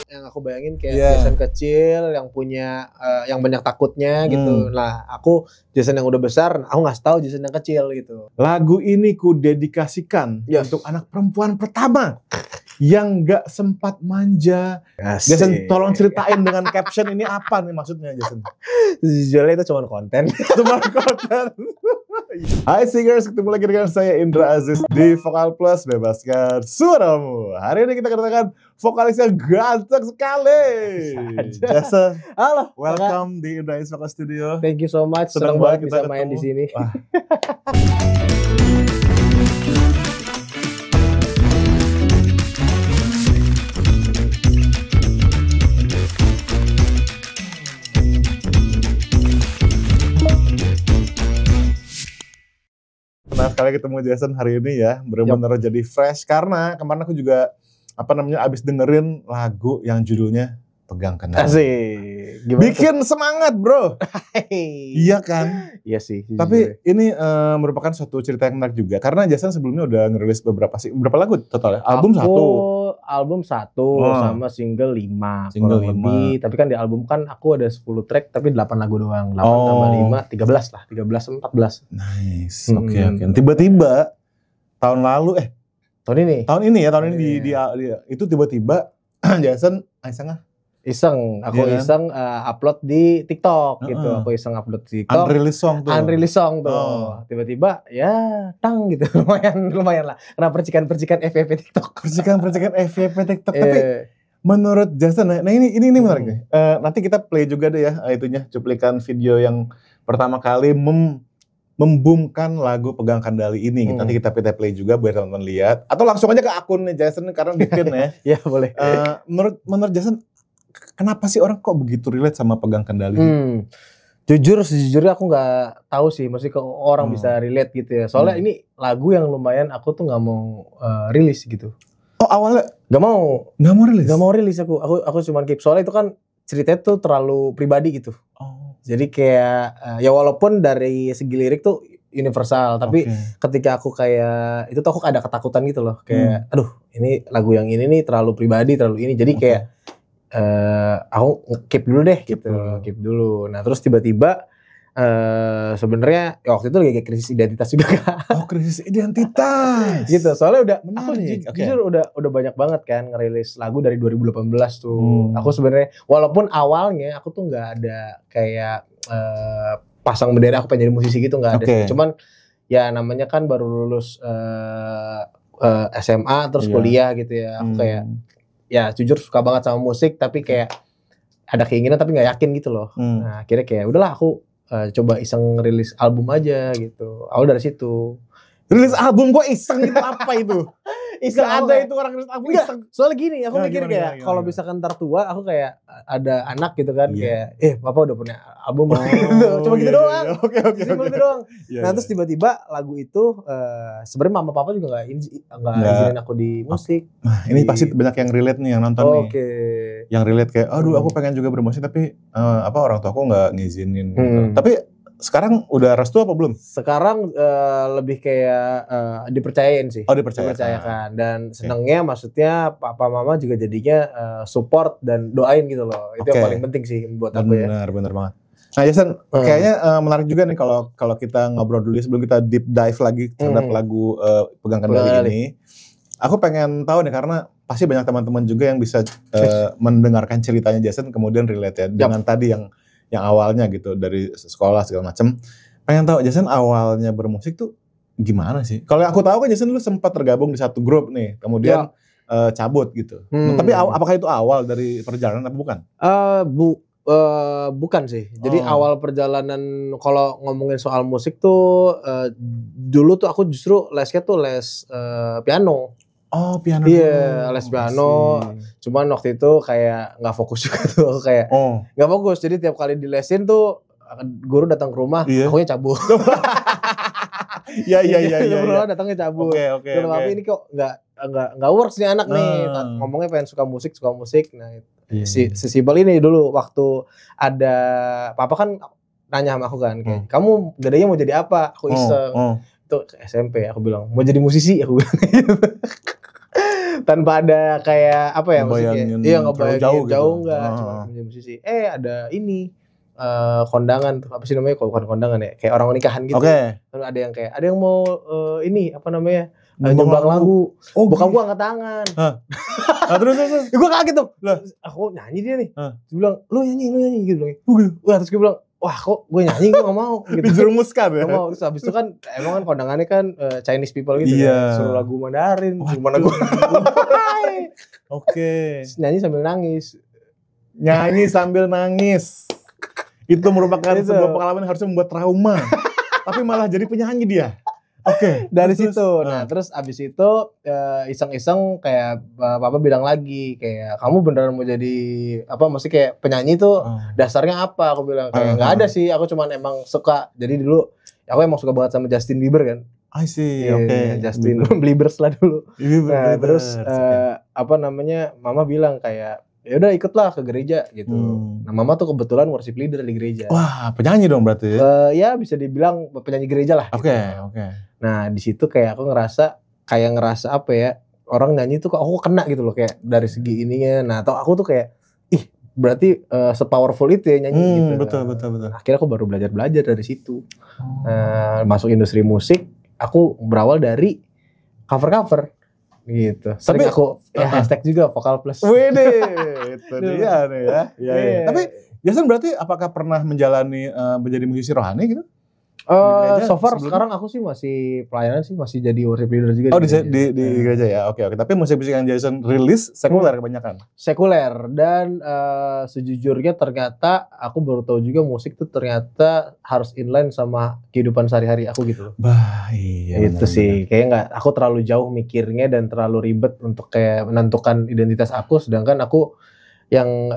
yang aku bayangin kayak Jason kecil yang punya yang banyak takutnya gitu. Nah, aku Jason yang udah besar, aku nggak tahu Jason yang kecil gitu. Lagu ini ku dedikasikan untuk anak perempuan pertama yang gak sempat manja. Asik. Jason, tolong ceritain dengan caption ini apa nih maksudnya, Jason? Sejujurnya itu cuma konten. Cuma konten. Hai singers, ketemu lagi dengan saya Indra Aziz di Vokal Plus, bebaskan suaramu. Hari ini kita kedatangan vokalis yang ganteng sekali. Jason, halo, welcome di Indra Aziz Vokal Studio. Thank you so much. Senang banget bisa main di sini. Nah, sekali ketemu Jason hari ini ya, benar-benar jadi fresh karena kemarin aku juga abis dengerin lagu yang judulnya Pegang Kendali. Asik. Gimana bikin semangat, bro. Iya kan? Iya sih. Tapi ini merupakan suatu cerita yang menarik juga karena Jason sebelumnya udah ngerilis berapa lagu total ya? Album satu sama single 5 Single 5. lebih. Tapi kan di album kan aku ada 10 track tapi 8 lagu doang. 8 tambah 5, 13 lah. 13, 14. Nice. Oke. Tiba-tiba tahun lalu tahun ini itu tiba-tiba Jason iseng upload di TikTok gitu. Aku iseng upload di TikTok. Unreleased song tuh. Tiba-tiba ya tang gitu. lumayan lah. Karena percikan-percikan FYP TikTok. Percikan FYP TikTok. Tapi menurut Jason, nah ini menarik nih. Nanti kita play juga deh ya cuplikan video yang pertama kali memboomkan lagu Pegang Kendali ini. Nanti kita play juga biar teman-teman lihat. Atau langsung aja ke akunnya Jason karena bikin ya. Ya boleh. Menurut Jason, kenapa sih orang kok begitu relate sama Pegang Kendali? Sejujurnya aku nggak tahu sih, maksudnya kok orang bisa relate gitu ya. Soalnya ini lagu yang lumayan aku tuh nggak mau rilis gitu. Oh awalnya nggak mau rilis? Nggak mau rilis aku cuma keep. Soalnya itu kan ceritanya tuh terlalu pribadi gitu. Jadi kayak ya walaupun dari segi lirik tuh universal, tapi ketika aku kayak itu tuh aku ada ketakutan gitu loh. Kayak aduh ini lagu yang ini nih terlalu pribadi, terlalu ini. Jadi kayak aku keep dulu deh gitu, keep dulu. Nah terus tiba-tiba sebenarnya waktu itu lagi kayak krisis identitas juga kan. Oh krisis identitas. Gitu. Soalnya aku jujur udah banyak banget kan ngerilis lagu dari 2018 tuh. Aku sebenarnya walaupun awalnya aku tuh nggak ada kayak pasang bendera aku pengen jadi musisi gitu, nggak ada. Cuman ya namanya kan baru lulus SMA terus kuliah gitu ya. Aku kayak ya jujur suka banget sama musik tapi kayak ada keinginan tapi nggak yakin gitu loh. Nah akhirnya kayak udahlah aku coba iseng rilis album aja gitu. Awal dari situ. Rilis album kok iseng itu apa itu? Iseng ada itu orang rilis album iseng. Soalnya gini aku mikir kayak kalau misalkan ntar tua aku kayak ada anak gitu kan kayak papa udah punya album cuma gitu doang. Oke. Gitu doang. Nah terus tiba-tiba lagu itu sebenarnya mama papa juga nggak izinin aku di musik. Nah ini pasti banyak yang relate nih yang nonton nih. Yang relate kayak aduh aku pengen juga bermusik tapi orang tua aku nggak ngizinin gitu. Tapi sekarang udah restu apa belum? Sekarang lebih kayak dipercayain sih. Dipercayakan. Dan senangnya maksudnya papa mama juga jadinya support dan doain gitu loh. Itu yang paling penting sih buat aku ya. Benar banget. Nah Jason, kayaknya menarik juga nih kalau kita ngobrol dulu sebelum kita deep dive lagi terhadap lagu Pegang Kendali ini. Aku pengen tahu nih karena pasti banyak teman-teman juga yang bisa mendengarkan ceritanya Jason kemudian relate ya dengan tadi yang awalnya gitu dari sekolah segala macam. Pengen tahu Jason awalnya bermusik tuh gimana sih? Kalau aku tahu kan Jason lu sempat tergabung di satu grup nih, kemudian cabut gitu. Tapi apakah itu awal dari perjalanan atau bukan? Bukan sih. Jadi awal perjalanan kalau ngomongin soal musik tuh dulu tuh aku justru lesnya tuh les piano. Oh piano. Iya les piano. Cuman waktu itu kayak nggak fokus juga tuh kayak nggak fokus. Jadi tiap kali dilesin tuh guru datang ke rumah, akunya cabut. Iya. Guru datangnya cabut. Oke. Tapi ini kok nggak works nih anak nih. Ngomongnya pengen suka musik. Nah sesimpel ini dulu waktu ada papa kan nanya sama aku kan kayak kamu gedenya mau jadi apa? Aku iseng. Itu SMP aku bilang mau jadi musisi aku bilang. tanpa ada kayak apa ya ngebayangin ngebayangin jauh gitu. enggak cuma menjadi musisi. Ada ini kondangan tuh apa sih namanya, bukan kondangan ya, kayak orang nikahan gitu. Lalu ada yang mau ini apa namanya, nyumbang lagu. Bokap gua angkat tangan. Nah, terus. Gua kaget tuh. Aku nyanyi dia nih. Dia bilang, lu nyanyi gitu. Wah, terus gue bilang, wah kok gue nyanyi, gue gak mau gitu. Dijerumuskan ya? Gak mau. Terus habis itu kan emang kan kondangannya kan Chinese people gitu ya. Suruh lagu Mandarin. Gimana gue nyanyi sambil nangis. Nyanyi sambil nangis. Itu merupakan sebuah pengalaman yang harusnya membuat trauma. Tapi malah jadi penyanyi dia. Dari situ. Nah, terus abis itu iseng-iseng kayak papa bilang lagi kayak kamu beneran mau jadi apa? Maksudnya kayak penyanyi tuh dasarnya apa? Aku bilang kayak nggak ada sih. Aku cuman emang suka. Jadi dulu aku emang suka banget sama Justin Bieber kan. I see. Justin Bieber lah dulu. Nah, terus apa namanya? Mama bilang kayak ya udah ikutlah ke gereja gitu. Nah, mama tuh kebetulan worship leader di gereja. Wah, penyanyi dong berarti. Ya bisa dibilang penyanyi gereja lah. Oke. Nah, di situ kayak aku ngerasa apa ya? Orang nyanyi tuh kok aku kena gitu loh kayak dari segi ininya. Nah, atau aku tuh kayak berarti sepowerful itu ya nyanyi gitu. Betul. Akhirnya aku baru belajar dari situ. Masuk industri musik, aku berawal dari cover gitu. Sering aku hashtag juga Vokal Plus. Wede, itu dia nih ya. Iya. Tapi Jason berarti apakah pernah menjalani menjadi musisi rohani gitu? So far sekarang aku sih masih pelayanan sih, masih jadi worship leader juga. Di gereja ya. Oke. Tapi musik-musik yang Jason rilis sekuler kebanyakan. Sekuler dan sejujurnya ternyata aku baru tahu juga musik tuh ternyata harus inline sama kehidupan sehari-hari aku gitu. Iya. Itu sih kayak nggak, aku terlalu jauh mikirnya dan terlalu ribet untuk kayak menentukan identitas aku, sedangkan aku yang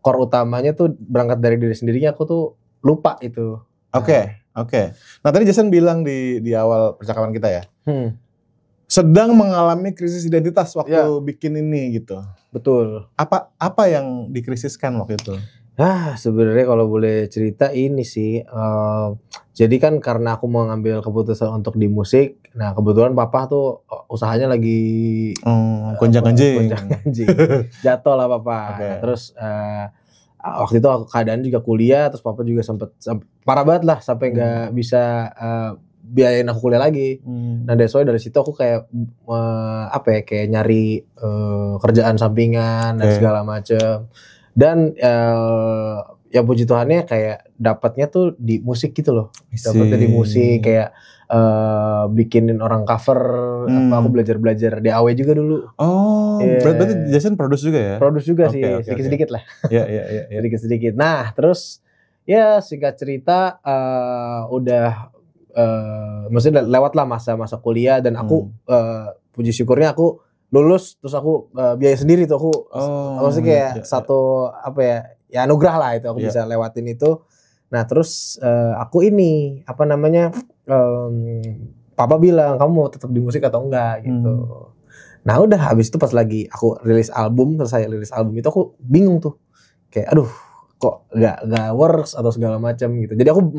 core utamanya tuh berangkat dari diri sendirinya, aku tuh lupa itu. Oke. Nah tadi Jason bilang di awal percakapan kita ya, sedang mengalami krisis identitas waktu bikin ini gitu. Betul. Apa yang dikrisiskan waktu itu? Sebenarnya kalau boleh cerita ini sih, jadi kan karena aku mau ngambil keputusan untuk di musik, nah kebetulan papa tuh usahanya lagi gonjang-ganjing, jatuh lah papa. Nah, terus waktu itu aku keadaan juga kuliah, terus papa juga sempet parah banget lah sampai nggak bisa biayain aku kuliah lagi. Nah that's why dari situ aku kayak kayak nyari kerjaan sampingan dan segala macem. Dan ya puji Tuhannya kayak dapatnya tuh di musik gitu loh. Dapatnya di musik kayak bikinin orang cover, aku belajar DAW juga dulu. Berarti Jason produce juga ya? Produce juga sih, sedikit-sedikit lah. Iya. Sedikit-sedikit. Nah, terus ya singkat cerita maksudnya lewat lah masa kuliah dan aku puji syukurnya aku lulus, terus aku biaya sendiri tuh aku. Maksudnya kayak satu ya anugerah lah itu, aku bisa lewatin itu. Nah, terus aku ini papa bilang kamu mau tetap di musik atau enggak gitu. Nah udah habis itu pas lagi aku selesai rilis album itu aku bingung tuh. Kayak aduh kok gak works atau segala macam gitu. Jadi aku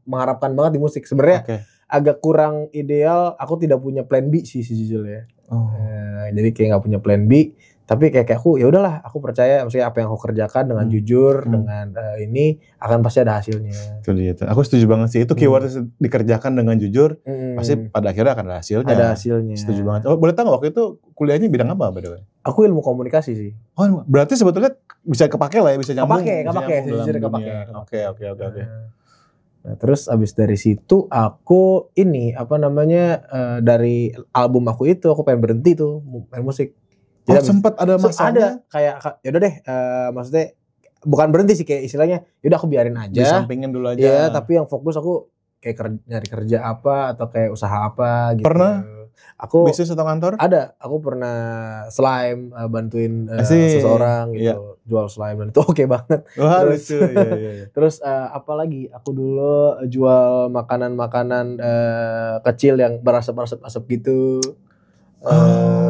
mengharapkan banget di musik. Sebenarnya agak kurang ideal, aku tidak punya plan B sih sejujurnya. Jadi kayak gak punya plan B. Tapi kayak aku ya udahlah, aku percaya maksudnya apa yang aku kerjakan dengan jujur, dengan ini akan pasti ada hasilnya. Itu dia. Aku setuju banget sih. Itu keyword dikerjakan dengan jujur, pasti pada akhirnya akan ada hasilnya. Ada hasilnya. Setuju banget. Boleh tahu waktu itu kuliahnya bidang apa by the way? Aku ilmu komunikasi sih. Berarti sebetulnya bisa kepake lah ya, bisa nyambung. Kepake. Sejujurnya kepake. Oke. Nah, terus abis dari situ aku ini dari album aku itu aku pengen berhenti tuh main musik. Sempat ada masanya? Ada kayak yaudah deh, maksudnya bukan berhenti sih, kayak istilahnya yaudah aku biarin aja. Disampingin dulu aja. Iya, tapi yang fokus aku kayak nyari kerja apa atau kayak usaha apa gitu. Pernah? Aku bisnis atau kantor? Ada, aku pernah slime, bantuin seseorang gitu, jual slime dan itu oke banget. Wah, terus lucu, iya. Terus apa lagi? Aku dulu jual makanan kecil yang berasap-asap gitu.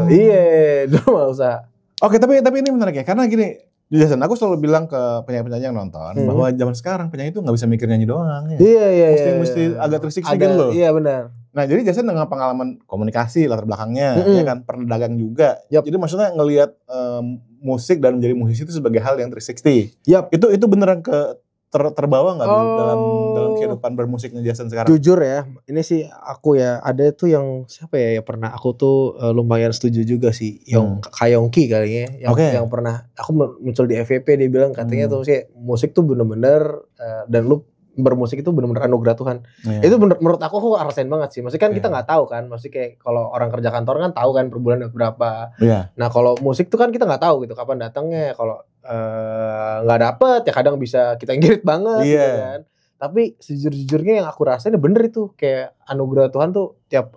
Iya, dulu malah usaha. Oke, tapi ini menarik ya, karena gini, Jason, aku selalu bilang ke penyanyi-penyanyi yang nonton bahwa zaman sekarang penyanyi itu nggak bisa mikir nyanyi doang ya. Iya. Mesti agak 360 gitu loh. Iya benar. Nah jadi Jason dengan pengalaman komunikasi latar belakangnya, ya kan pernah dagang juga. Jadi maksudnya ngelihat musik dan menjadi musisi itu sebagai hal yang 360. Itu beneran terbawa nggak dalam kehidupan bermusiknya Jason sekarang? Jujur ya, ini sih aku ya ada tuh yang siapa ya pernah aku tuh lumayan setuju juga sih, yang Kayongki kali ya, yang pernah aku muncul di FVP dia bilang katanya tuh sih musik tuh bener-bener dan lu bermusik itu benar-benar anugerah Tuhan. Itu menurut aku rasain banget sih. Maksudnya kan kita nggak tahu kan. Maksudnya kayak kalau orang kerja kantor kan tahu kan per bulan berapa. Nah kalau musik tuh kan kita nggak tahu gitu kapan datangnya. Kalau nggak dapet ya kadang bisa kita ngirit banget gitu kan. Tapi sejujurnya yang aku rasain bener itu kayak anugerah Tuhan tuh tiap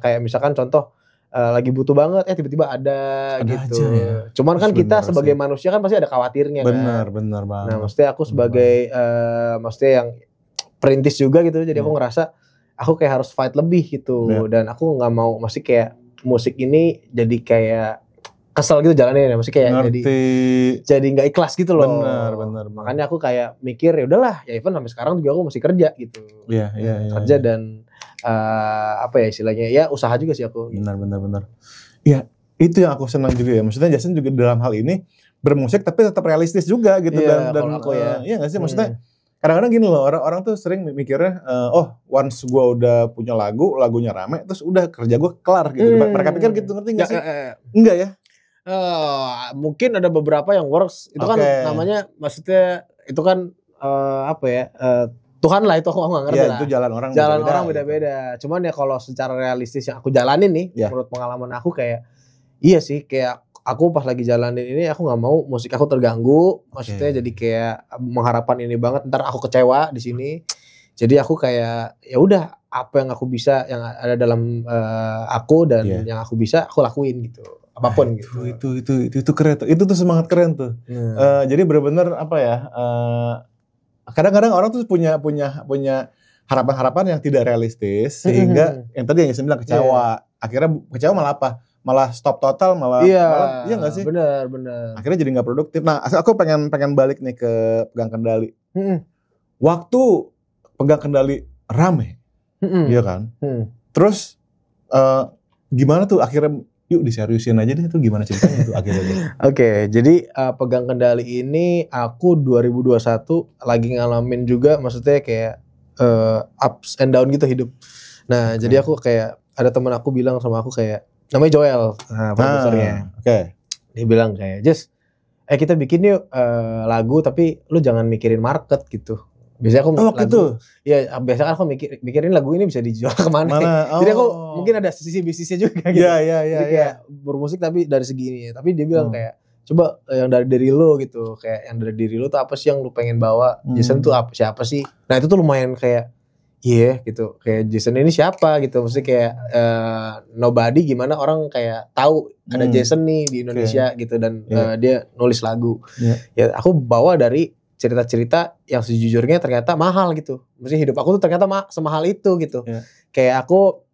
kayak misalkan contoh lagi butuh banget tiba-tiba ada gitu. Aja, ya. Cuman kan kita sebagai manusia kan pasti ada khawatirnya bener kan. Banget. Nah, maksudnya aku sebagai maksudnya yang perintis juga gitu. Jadi aku ngerasa aku kayak harus fight lebih gitu. Dan aku enggak mau masih kayak musik ini jadi kayak kesel gitu jalannya. Masih kayak jadi enggak ikhlas gitu loh. Bener. Makanya aku kayak mikir ya udahlah, ya even sampai sekarang juga aku masih kerja gitu. Iya. Kerja dan apa ya istilahnya ya usaha juga sih aku. Benar. Ya itu yang aku senang juga ya. Maksudnya Jason juga dalam hal ini bermusik tapi tetap realistis juga gitu dan aku iya nggak sih maksudnya kadang-kadang gini loh orang tuh sering mikirnya once gue udah punya lagunya rame terus udah kerja gue kelar gitu. Mereka pikir gitu ngerti nggak sih? Enggak ya? Mungkin ada beberapa yang works itu kan namanya maksudnya itu kan apa ya? Tuhan lah itu aku gak ngerti lah. Itu jalan orang beda-beda. Cuman ya kalau secara realistis yang aku jalanin nih, menurut pengalaman aku kayak iya sih kayak aku pas lagi jalanin ini aku nggak mau musik aku terganggu. Maksudnya jadi kayak mengharapkan ini banget ntar aku kecewa di sini. Jadi aku kayak ya udah apa yang aku bisa yang ada dalam aku dan yang aku bisa aku lakuin gitu. Apapun gitu. Itu keren tuh. Itu tuh semangat keren tuh. Jadi benar-benar apa ya? Kadang-kadang orang tuh punya harapan-harapan yang tidak realistis sehingga yang tadi yang saya bilang kecewa. Akhirnya kecewa malah apa? Malah stop total malah iya nggak sih? Benar. Akhirnya jadi nggak produktif. Nah, aku pengen balik nih ke pegang kendali. Waktu pegang kendali rame, iya kan? Terus gimana tuh akhirnya? Yuk diseriusin aja deh tuh gimana ceritanya tuh akhirnya. Oke, jadi pegang kendali ini aku 2021 lagi ngalamin juga maksudnya kayak ups and down gitu hidup. Nah, jadi aku kayak ada teman aku bilang sama aku kayak namanya Joel, produsernya. Dia bilang kayak, "Jess, kita bikin yuk lagu tapi lu jangan mikirin market gitu." Biasanya aku gitu. Ya biasanya kan aku mikirin lagu ini bisa dijual kemana. Jadi aku mungkin ada sisi bisnisnya juga gitu. Iya. Kayak bermusik tapi dari segini. Tapi dia bilang kayak coba yang dari diri lo gitu. Kayak yang dari diri lo tuh apa sih yang lu pengen bawa? Jason tuh siapa sih? Nah itu tuh lumayan kayak gitu. Kayak Jason ini siapa gitu. Maksudnya kayak nobody gimana orang kayak tahu ada Jason nih di Indonesia gitu dan dia nulis lagu. Ya aku bawa dari cerita-cerita yang sejujurnya ternyata mahal gitu. Maksudnya hidup aku tuh ternyata semahal itu gitu. Kayak aku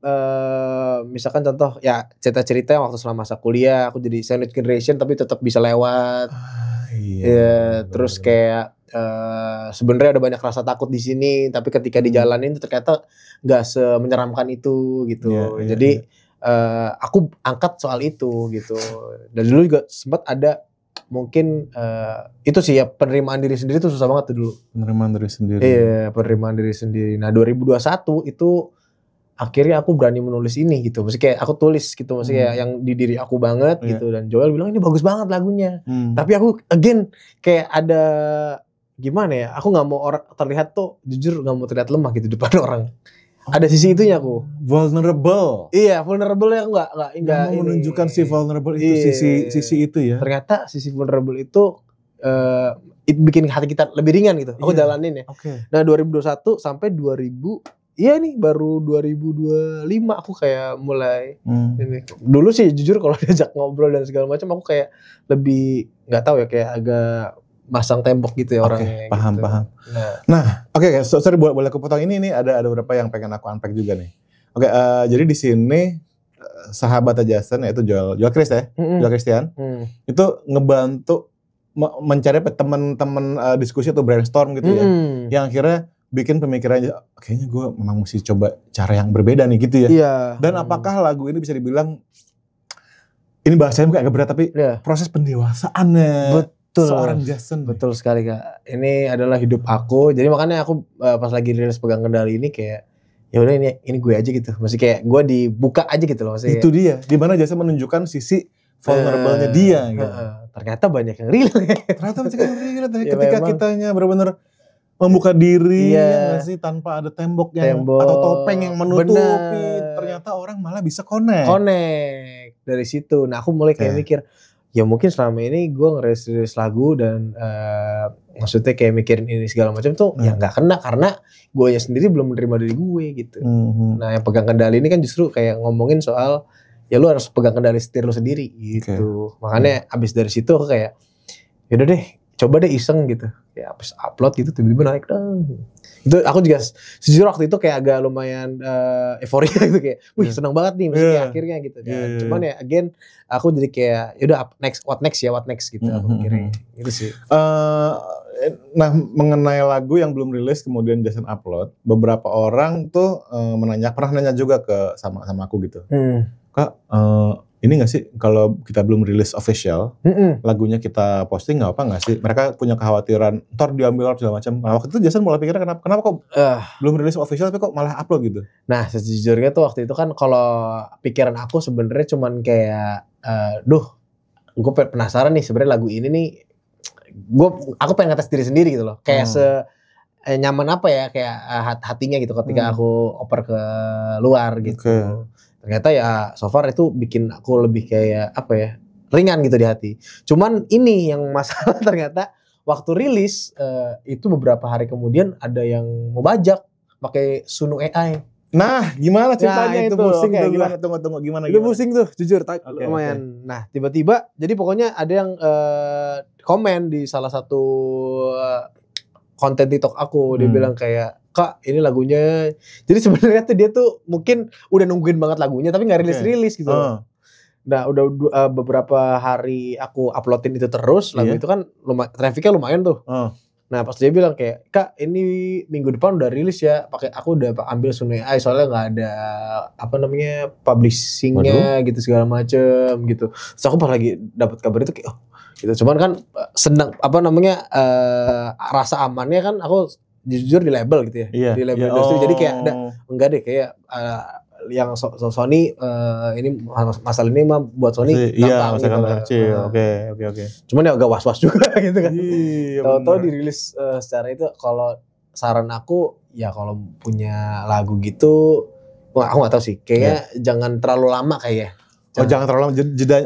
misalkan contoh ya cerita-cerita yang waktu selama masa kuliah aku jadi sandwich generation tapi tetap bisa lewat. Terus kayak sebenarnya ada banyak rasa takut di sini tapi ketika dijalanin tuh ternyata nggak semenyeramkan itu gitu. Jadi aku angkat soal itu gitu. Dan dulu juga sempat ada mungkin itu sih ya penerimaan diri sendiri tuh susah banget tuh dulu. Penerimaan diri sendiri. Iya, penerimaan diri sendiri. Nah, 2021 itu akhirnya aku berani menulis ini gitu. Maksudnya kayak aku tulis gitu, maksudnya kayak yang di diri aku banget gitu. Dan Joel bilang ini bagus banget lagunya. Tapi aku again kayak ada gimana ya? Aku nggak mau orang terlihat tuh jujur nggak mau terlihat lemah gitu depan orang. Ada sisi itunya aku. Vulnerable. Iya, vulnerable ya aku nggak mau menunjukkan si vulnerable itu sisi itu ya. Ternyata sisi vulnerable itu bikin hati kita lebih ringan gitu. Aku jalanin ya. Nah, 2021 sampai 2000 baru 2025 aku kayak mulai ini. Dulu sih jujur kalau diajak ngobrol dan segala macam aku kayak lebih nggak tahu ya kayak agak masang tembok gitu ya orangnya. Paham. Nah, sorry boleh kepotong ini ada beberapa yang pengen aku unpack juga nih. Jadi di sini sahabat Jason yaitu Joel Chris ya, Joel Christian itu ngebantu mencari teman-teman diskusi atau brainstorm gitu ya, yang akhirnya bikin pemikirannya kayaknya gue memang mesti coba cara yang berbeda nih gitu ya. Iya. Dan apakah lagu ini bisa dibilang ini bahasanya agak berat tapi proses pendewasaannya seorang Jason. Betul sekali Kak. Ini adalah hidup aku. Jadi makanya aku pas lagi rilis Pegang Kendali ini kayak ya udah ini gue aja gitu. Masih kayak gue dibuka aja gitu loh. Maksudnya, itu dia. Di mana Jason menunjukkan sisi vulnerable-nya dia gitu. Ternyata banyak yang real. Ternyata banyak yang real. Ketika kitanya benar-benar membuka diri sih tanpa ada tembok atau topeng yang menutupi. Ternyata orang malah bisa connect dari situ. Nah aku mulai kayak mikir ya mungkin selama ini gue ngerilis lagu dan maksudnya kayak mikirin ini segala macam tuh ya nggak kena karena gue sendiri belum menerima dari gue gitu. Nah yang Pegang Kendali ini kan justru kayak ngomongin soal ya lu harus pegang kendali setir lu sendiri gitu. Makanya abis dari situ aku kayak yaudah deh coba deh iseng gitu. Ya abis upload gitu tiba-tiba naik dong. Itu aku juga sejujur waktu itu kayak agak lumayan euforia gitu kayak wih seneng banget nih maksudnya akhirnya gitu kan. Cuman ya again aku jadi kayak yaudah what next gitu aku mikirnya gitu sih. Nah mengenai lagu yang belum rilis kemudian Jason upload, beberapa orang tuh pernah nanya juga ke sama aku gitu. Kak ini gak sih kalau kita belum rilis official lagunya kita posting gak apa gak sih? Mereka punya kekhawatiran ntar diambil segala macam. Nah waktu itu Jason mulai pikirnya kenapa kok belum rilis official tapi kok malah upload gitu? Nah sejujurnya tuh waktu itu kan kalau pikiran aku sebenarnya cuman kayak gue penasaran nih sebenarnya lagu ini nih aku pengen ngetes diri sendiri gitu loh. Kayak nyaman apa ya kayak hatinya gitu ketika aku oper ke luar gitu. Ternyata ya so far itu bikin aku lebih kayak apa ya ringan gitu di hati. Cuman ini yang masalah ternyata waktu rilis itu beberapa hari kemudian ada yang mau bajak pakai Suno AI. Nah gimana ceritanya itu? Pusing tuh gimana tunggu gimana? Itu pusing tuh jujur lumayan. Nah tiba-tiba jadi pokoknya ada yang komen di salah satu konten TikTok aku dia bilang kayak Kak ini lagunya jadi sebenarnya tuh dia tuh mungkin udah nungguin banget lagunya tapi nggak rilis gitu. Nah udah beberapa hari aku uploadin itu terus lagu itu kan trafficnya lumayan tuh. Nah pas dia bilang kayak Kak ini minggu depan udah rilis ya aku udah ambil Suno AI soalnya nggak ada publishingnya gitu segala macem gitu. Terus aku pas lagi dapat kabar itu kayak gitu. Cuman kan senang rasa amannya kan aku jujur di label gitu ya. Di label industri jadi kayak enggak deh kayak yang Sony ini masalah ini mah buat Sony gampang gitu kecil. Oke. Cuman ya agak was-was juga gitu kan. Tahu-tahu dirilis secara itu kalau saran aku ya kalau punya lagu gitu aku enggak tahu sih kayaknya jangan terlalu lama kayaknya. Jangan terlalu lama jeda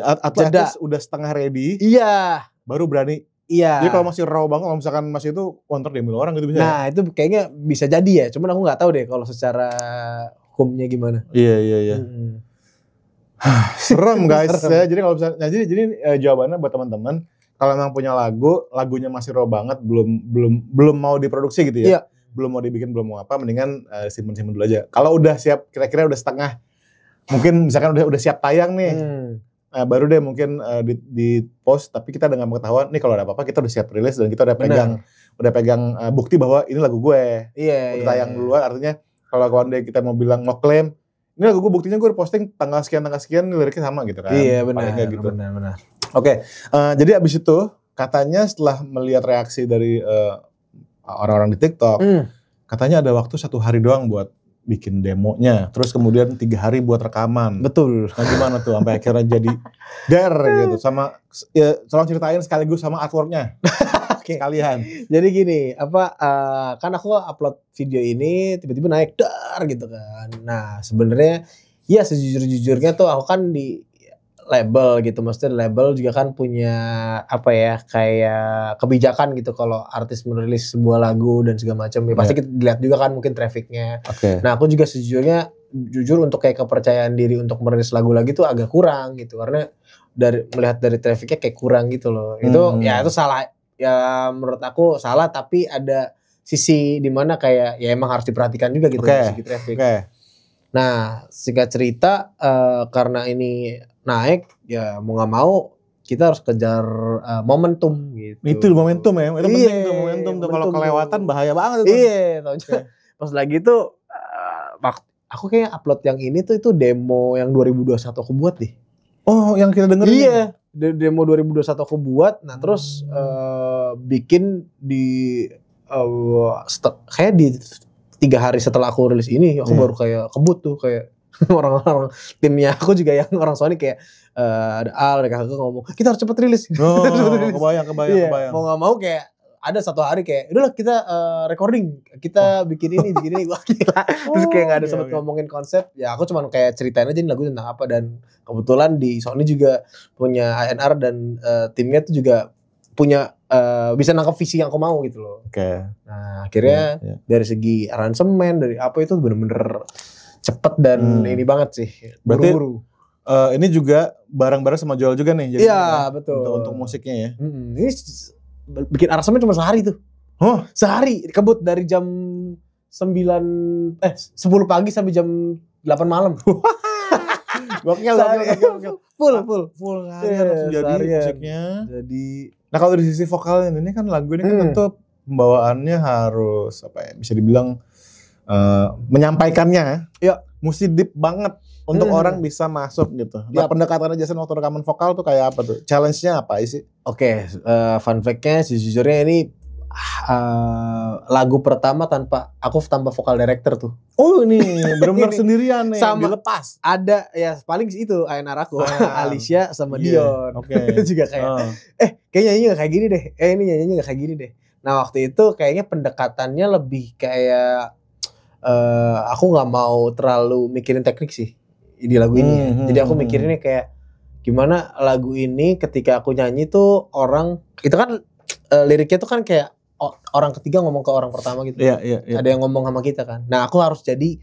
udah setengah ready. Iya. Baru berani. Iya. Jadi kalau masih raw banget, kalau misalkan masih itu counter diambil orang gitu bisa. Nah itu kayaknya bisa jadi ya. Cuman aku nggak tahu deh kalau secara hukumnya gimana. Iya. Serem guys. Ya, jadi kalau misalnya, jadi jawabannya buat teman-teman, kalau memang punya lagunya masih raw banget, belum mau diproduksi gitu ya. Iya. Belum mau dibikin, belum mau apa, mendingan simpen dulu aja. Kalau udah siap, kira-kira udah setengah, mungkin misalkan udah siap tayang nih. Baru deh mungkin di post tapi kita dengan pengetahuan nih kalau ada apa-apa kita udah siap rilis dan kita udah pegang bukti bahwa ini lagu gue. Udah tayang duluan artinya kalau one day kita mau bilang mau klaim ini lagu gue buktinya gue udah posting tanggal sekian liriknya sama gitu kan. Iya benar. Gitu. Benar. Oke, jadi abis itu katanya setelah melihat reaksi dari orang-orang di TikTok katanya ada waktu 1 hari doang buat bikin demonya, terus kemudian 3 hari buat rekaman. Betul. Nah gimana tuh sampai akhirnya jadi gitu sama tolong ceritain sekaligus sama artworknya. Sekalian. Jadi gini, kan aku upload video ini tiba-tiba naik gitu kan. Nah sebenarnya ya sejujurnya tuh aku kan di label gitu, maksudnya label juga kan punya kayak kebijakan gitu kalau artis merilis sebuah lagu dan segala macam ya pasti kita dilihat juga kan mungkin trafficnya. Nah aku juga jujur untuk kayak kepercayaan diri untuk merilis lagu lagi tuh agak kurang gitu karena melihat dari trafficnya kayak kurang gitu loh. Itu ya itu salah ya menurut aku salah tapi ada sisi dimana kayak ya emang harus diperhatikan juga gitu segi traffic. Nah singkat cerita karena ini naik ya mau nggak mau kita harus kejar momentum gitu. Itu momentum ya, itu penting tuh momentum tuh, kalau kelewatan bahaya banget itu. Iya, pas lagi tuh aku kayak upload yang ini tuh itu demo yang 2021 aku buat deh. Oh, yang kita dengerin. Iya, demo 2021 aku buat. Nah, terus bikin di kayak di 3 hari setelah aku rilis ini, aku baru kayak kebut tuh kayak orang-orang timnya aku juga yang orang Sony kayak ada Al, ada kakak ngomong kita harus cepet rilis. Oh, kebayang. Mau nggak mau kayak ada 1 hari kayak udahlah kita recording, kita bikin ini wah gila. Terus kayak nggak ada sempet ngomongin konsep, ya aku cuma kayak ceritain aja ini lagu tentang apa, dan kebetulan di Sony juga punya A&R dan timnya tuh juga punya bisa nangkep visi yang aku mau gitu loh. Nah akhirnya dari segi aransemen dari apa itu bener-bener cepet dan ini banget sih. Berarti ini juga bareng-bareng sama Joel juga nih. Iya betul. Untuk musiknya ya. Ini bikin aransemen cuma sehari tuh. Sehari kebut dari jam 10 pagi sampai jam 8 malam. Gokil. Full langsung jadi musiknya. Nah kalau dari sisi vokalnya ini kan lagu ini kan tentu pembawaannya harus bisa dibilang menyampaikannya ya mesti deep banget untuk orang bisa masuk gitu. Nah pendekatannya Jason waktu rekaman vokal tuh kayak apa tuh? Challenge-nya apa sih? Oke, fun fact-nya sejujurnya ini lagu pertama tanpa vokal director tuh. Oh ini benar-benar sendirian nih sama dilepas. Ada ya paling itu A&R aku, Alicia sama Dion. Itu juga kayak kayaknya nyanyinya gak kayak gini deh. Ini nyanyinya gak kayak gini deh. Nah waktu itu kayaknya pendekatannya lebih kayak aku nggak mau terlalu mikirin teknik sih di lagu ini. Jadi aku mikirinnya kayak gimana lagu ini ketika aku nyanyi tuh orang itu kan liriknya tuh kan kayak orang ketiga ngomong ke orang pertama gitu. Iya. Ada yang ngomong sama kita kan. Nah aku harus jadi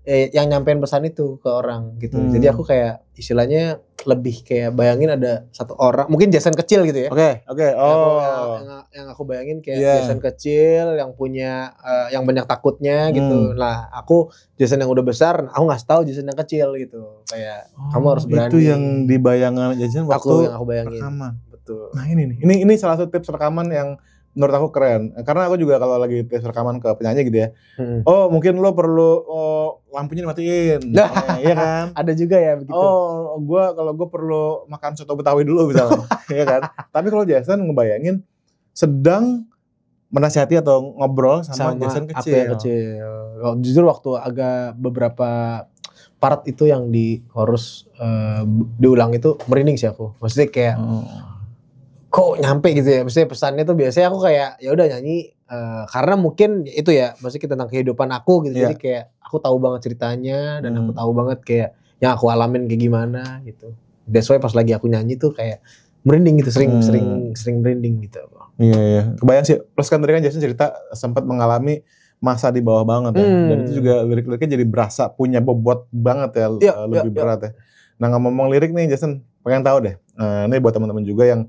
yang nyampein pesan itu ke orang gitu. Jadi aku kayak istilahnya lebih kayak bayangin ada satu orang, mungkin Jason kecil gitu ya. Oke. Yang aku bayangin kayak Jason kecil yang punya yang banyak takutnya gitu. Nah aku Jason yang udah besar, aku ngasih tahu Jason yang kecil gitu. Kayak kamu harus berani. Itu yang di bayangan Jason waktu yang aku bayangin. Rekaman. Betul. Nah ini salah satu tips rekaman yang menurut aku keren, karena aku juga kalau lagi tes rekaman ke penyanyi gitu ya, oh mungkin lo perlu lampunya dimatiin, iya kan? Ada juga ya begitu. Kalau gue perlu makan soto Betawi dulu misalnya, iya kan? Tapi kalau Jason ngebayangin sedang menasihati atau ngobrol sama Jason kecil. Aku yang kecil. Jujur waktu agak beberapa part itu yang di chorus diulang itu merinding sih aku. Maksudnya kayak kok nyampe gitu ya, maksudnya pesannya tuh biasanya aku kayak ya udah nyanyi karena mungkin itu ya maksudnya tentang kehidupan aku gitu. Jadi kayak aku tahu banget ceritanya dan aku tahu banget kayak yang aku alamin kayak gimana gitu. That's why pas lagi aku nyanyi tuh kayak merinding gitu, sering merinding gitu. Iya. Kebayang sih. Plus kan tadi kan Jason cerita sempat mengalami masa di bawah banget ya. Dan itu juga lirik-liriknya jadi berasa punya bobot banget ya, lebih berat ya. Nah ngomong lirik nih Jason, pengen tahu deh. Ini buat teman-teman juga yang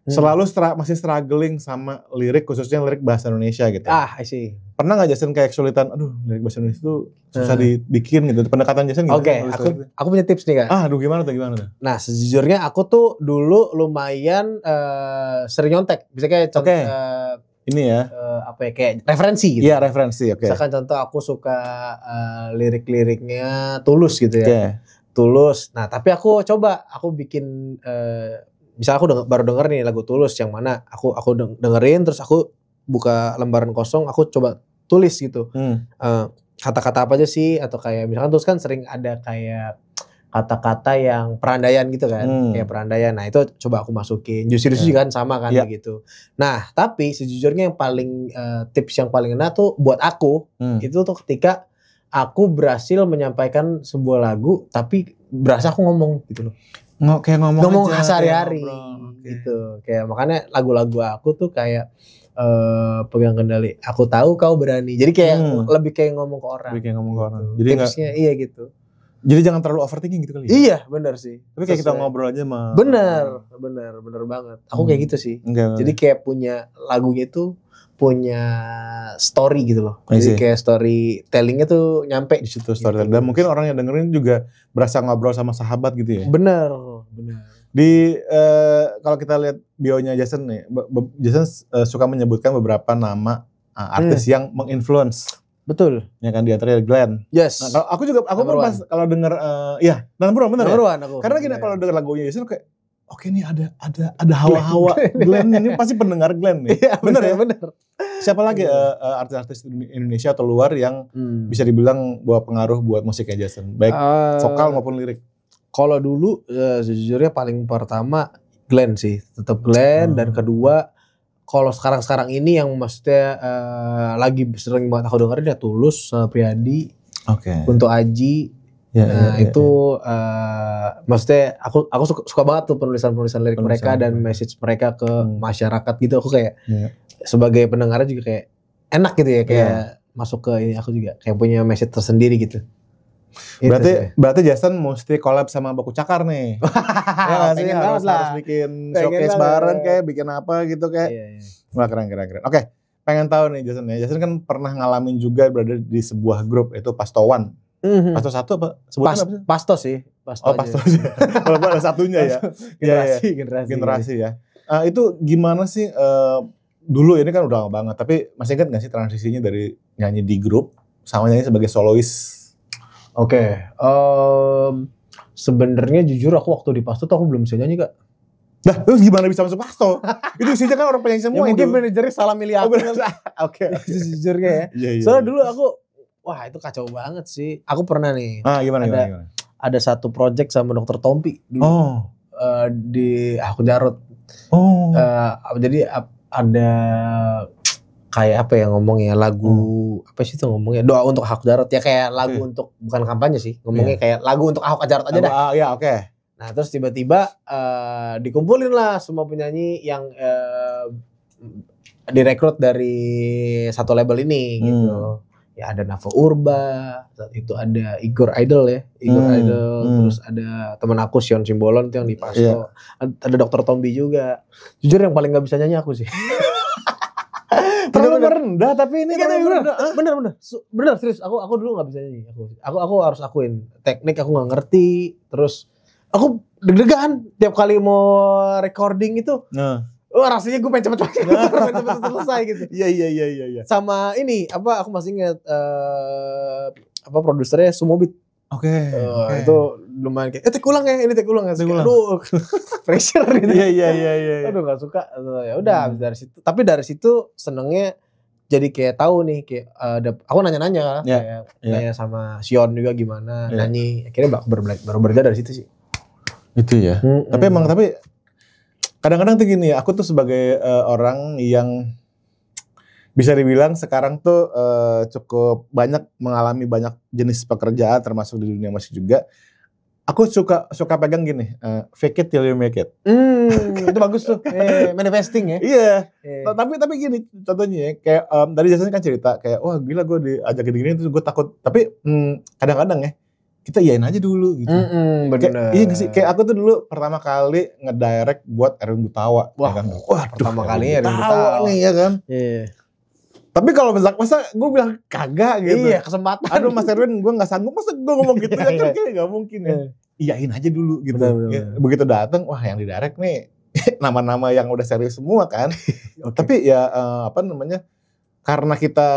selalu masih struggling sama lirik, khususnya lirik bahasa Indonesia gitu. I see. Pernah gak Jason kayak kesulitan, lirik bahasa Indonesia itu susah dibikin gitu. Pendekatan Jason gitu. Oke, aku punya tips nih Kak. Gimana tuh? Nah sejujurnya aku tuh dulu lumayan sering nyontek. Bisa kayak ini ya. Kayak referensi gitu. Iya referensi, oke. Misalkan contoh aku suka lirik-liriknya Tulus gitu ya. Tulus. Nah tapi aku bikin misal aku baru denger nih lagu Tulus yang mana aku dengerin terus aku buka lembaran kosong aku coba tulis gitu kata-kata apa aja sih, atau kayak misalkan Tulus kan sering ada kayak kata-kata yang perandaian gitu kan, kayak perandaian. Nah itu coba aku masukin. Juicy juga kan sama kan gitu. Nah tapi sejujurnya yang paling tips yang paling enak tuh buat aku itu tuh ketika aku berhasil menyampaikan sebuah lagu tapi berasa aku ngomong gitu loh. Kayak ngomong sehari-hari gitu. Kayak makanya lagu-lagu aku tuh kayak pegang kendali. Aku tahu kau berani. Jadi kayak lebih kayak ngomong ke orang. Jadi tipsnya iya gitu. Jadi jangan terlalu overthinking gitu kali ya? Iya benar sih. Tapi kayak kita ngobrol aja mah. Benar banget. Aku kayak gitu sih. Jadi kayak punya lagunya itu punya story gitu loh. Jadi kayak storytellingnya tuh nyampe di situ storytelling. Dan mungkin orang yang dengerin juga berasa ngobrol sama sahabat gitu ya. Benar. Kalau kita lihat bionya Jason nih, Jason suka menyebutkan beberapa nama artis yang menginfluence. Betul. Ya kan, di antaranya Glenn. Yes. Nah, aku pun pas kalau denger number one bener ya. Karena gini, kalau denger lagunya Jason kayak oke nih ada hawa-hawa Glenn ini, pasti pendengar Glenn nih. Iya, bener ya, bener. Siapa lagi artis-artis Indonesia atau luar yang bisa dibilang bawa pengaruh buat musiknya Jason, baik vokal maupun lirik? Kalau dulu sejujurnya paling pertama Glenn sih, tetap Glenn. Dan kedua, kalau sekarang ini yang maksudnya lagi sering banget aku dengerin ya Tulus, Priyadi, Kunto Aji. Maksudnya aku suka banget tuh penulisan lirik mereka dan message mereka ke masyarakat gitu. Aku kayak sebagai pendengarnya juga kayak enak gitu ya, kayak masuk ke ini, aku juga kayak punya message tersendiri gitu. Berarti Jason mesti collab sama Baku Cakar nih. Ya nggak sih, harus bikin showcase bareng kayak bikin apa gitu kayak. Wah, keren. Oke, pengen tahu nih Jason ya. Jason kan pernah ngalamin juga berada di sebuah grup, itu Pasto One. Pasto 1 apa? Sebutnya apa sih? Pasto sih. Pasto aja. Walaupun ada satunya ya. Generasi ya. Itu gimana sih dulu, ini kan udah lama banget, tapi masih ingat gak sih transisinya dari nyanyi di grup sama nyanyi sebagai solois? Oke. Sebenarnya jujur aku waktu di Pasto tuh aku belum bisa nyanyi, Kak. Nah, terus gimana bisa masuk Pasto? Itu isinya kan orang penyanyi semua. Ya, mungkin manajernya salah milih aku. Oke. Sejujurnya ya. Soalnya dulu aku, wah itu kacau banget sih. Aku pernah nih. Gimana? Ada satu project sama Dr. Tompi di Ahok Jarot. Jadi ada kayak apa ya ngomongnya, lagu apa sih itu ngomongnya, doa untuk Ahok Jarot ya, kayak lagu untuk, bukan kampanye sih, ngomongnya kayak lagu untuk Ahok Jarot aja dah. Nah terus tiba-tiba dikumpulin lah semua penyanyi yang direkrut dari satu label ini gitu. Ya ada Navo Urba, saat itu ada Igor Idol ya, terus ada teman aku Sion Simbolon tuh yang di Pasto, ada Dr. Tombi juga. Jujur yang paling gak bisa nyanyi aku sih. Terlalu rendah, tapi ini bener serius. Aku dulu nggak bisa nyanyi. Aku harus akuin teknik aku nggak ngerti. Terus aku deg-degan tiap kali mau recording itu. Rasanya gue pengen cepet selesai gitu. Iya. Sama ini aku masih ingat produsernya Sumobit. Itu lumayan kayak take ulang ya. Aduh, pressure gitu. Iya. Aduh gak suka. Ya udah dari situ. Tapi dari situ senengnya jadi kayak tahu nih, kayak aku nanya-nanya kayak sama Sion juga gimana nyanyi. Akhirnya baru belajar dari situ sih. Itu ya. Tapi kadang-kadang tuh gini, aku tuh sebagai orang yang bisa dibilang sekarang tuh cukup banyak mengalami banyak jenis pekerjaan, termasuk di dunia musik juga. Aku suka pegang gini, fake it till you make it. Itu bagus tuh, manifesting ya. Iya. Tapi gini contohnya ya, kayak tadi Jason kan cerita kayak wah gila gue diajak gini-gini terus gue takut. Tapi kadang-kadang ya kita iyain aja dulu gitu. Bener. Iya sih, kayak aku tuh dulu pertama kali ngedirect buat Erwin Gutawa. Wah, pertama kali Erwin Gutawa nih ya kan. Iya. Tapi kalau masa gue bilang kagak gitu. Iya, kesempatan. Aduh Mas Erwin, gue gak sanggup, masa gue ngomong gitu ya kan kayak gak mungkin ya. Iyain aja dulu gitu. Bener. Begitu datang, wah yang didirect nih nama-nama yang udah serius semua kan. Tapi ya karena kita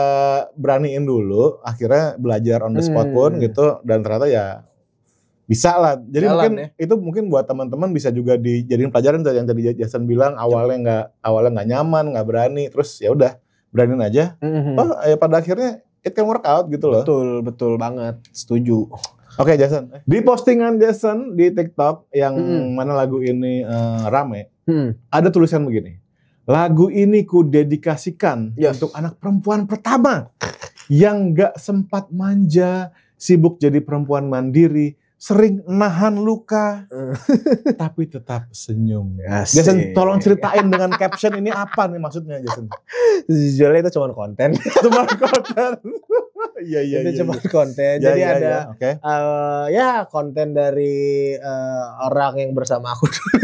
beraniin dulu, akhirnya belajar on the spot pun gitu, dan ternyata ya bisa lah. Jadi itu mungkin buat teman-teman bisa juga dijadiin pelajaran yang tadi Jason bilang, awalnya nggak nyaman, nggak berani, terus ya udah beraniin aja. Ya pada akhirnya it can work out gitu loh. Betul banget, setuju. Oke, Jason, di postingan Jason di TikTok yang mana lagu ini rame, ada tulisan begini. Lagu ini ku dedikasikan untuk anak perempuan pertama yang gak sempat manja, sibuk jadi perempuan mandiri, sering nahan luka, tapi tetap senyum. Jason, tolong ceritain dengan caption ini apa nih maksudnya, Jason? Sejujurnya itu cuma konten. Iya. Itu cuma konten. Jadi ada konten dari orang yang bersama aku dulu.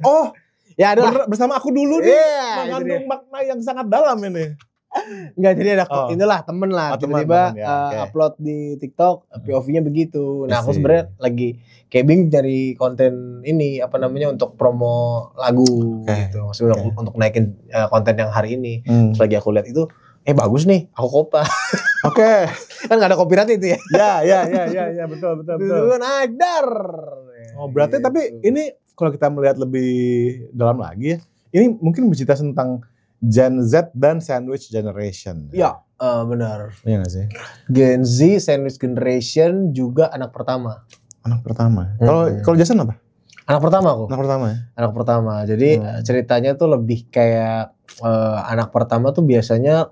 Oh. Ya adalah bersama aku dulu nih, mengandung makna yang sangat dalam ini. Enggak, jadi ada inilah temen lah tiba-tiba upload di TikTok POV-nya begitu. Nah, aku sebenarnya lagi kayak bingung dari konten ini untuk promo lagu gitu. Maksudnya untuk naikin konten yang hari ini. Terus lagi aku lihat itu bagus nih, aku kopa. Oke. Kan enggak ada copyright itu ya. Ya, betul. Naik dar. Oh, berarti gitu. Tapi ini kalau kita melihat lebih dalam lagi ya, ini mungkin bercerita tentang Gen Z dan Sandwich Generation. Iya, benar. Iya nggak sih? Gen Z, Sandwich Generation juga anak pertama. Anak pertama. Kalau Jason apa? Anak pertama aku. Anak pertama ya? Anak pertama. Jadi ceritanya tuh lebih kayak anak pertama tuh biasanya